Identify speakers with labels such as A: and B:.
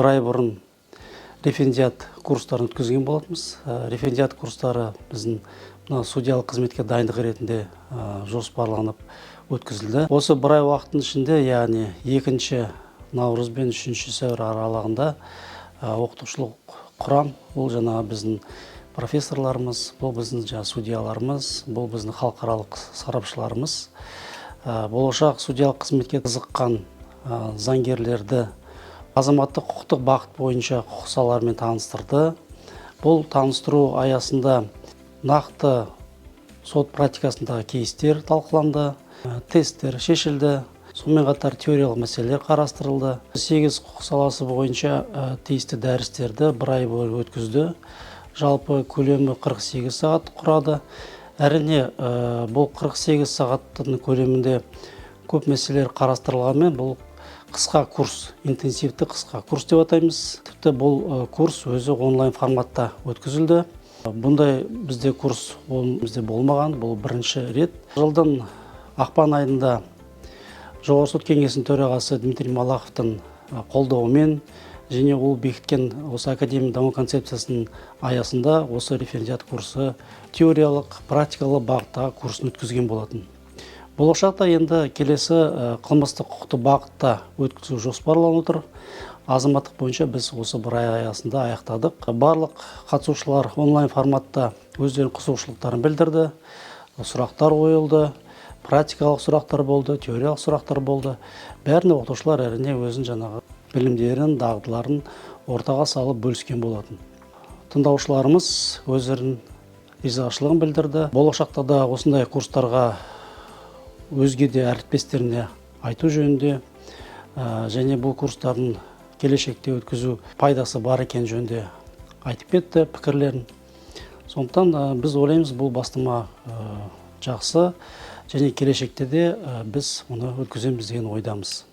A: бір ай бұрын референдиат курстарын өткізген болатынбыз. Референдиат курстары біздің судьялық қызметке дайындық ретінде жоспарланып өткізілді. Осы бір ай уақыттың ішінде, яғни 2 наурыз бен 3 сәуір аралығында оқытушылық құрам, бұл жаңа біздің профессорларымыз, бұл біздің судьяларымыз, бұл біздің халықаралық сарапшыларымыз, болашақ судьялық қызметке қызыққан заңгерлерді азаматтық құқықтық бағыт бойынша құқық салаларымен таныстырды. Бұл таныстыру аясында нақты сот практикасындағы кейстер талқыланды, тесттер шешілді, сонымен қатар теориялық мәселелер қарастырылды. 8 құқық саласы бойынша тиісті дәрістерді бір ай бойы өткізді. Жалпы көлемі 48 сағат құрады. Әрине, бұл 48 сағаттың көлемінде көп мәселелер қарастырылғанмен, бұл қысқа курс, интенсивті қысқа курс деп атаймыз. Тіпті бұл курс өзі онлайн форматта өткізілді. Бұндай бізде курс бізде болмаған, бұл бірінші рет. Жылдың ақпан айында Жоғарғы сот кеңесінің төрағасы Дмитрий Малаховтың қолдауымен және ол бекіткен осы академия даму концепциясының аясында осы референдиат курсы теориялық, практикалық бағыттағы курсын өткізген болатын. Болашақта енді келесі қылмыстық құқықты бағытта өткізу жоспарланып отыр. Азаматтық бойынша біз осы бір ай аясында аяқтадық. Барлық қатысушылар онлайн форматта өздерінің қызығушылықтарын білдірді, сұрақтар қойылды, практикалық сұрақтар болды, теориялық сұрақтар болды. Бәріне оқытушылар әрине өзін жаңағы білімдерін, дағдыларын ортаға салып бөліскен болатын. Тыңдаушыларымыз өздерінің ризашылығын білдірді. Болашақта да осындай курстарға өзге де әріптестеріне айту жөнінде және бұл курстардың келешекте өткізу пайдасы бар екен жөнінде айтып кетті пікірлерін. Сондықтан біз ойлаймыз, бұл бастама жақсы және келешекте де біз оны өткіземіз деген ойдамыз.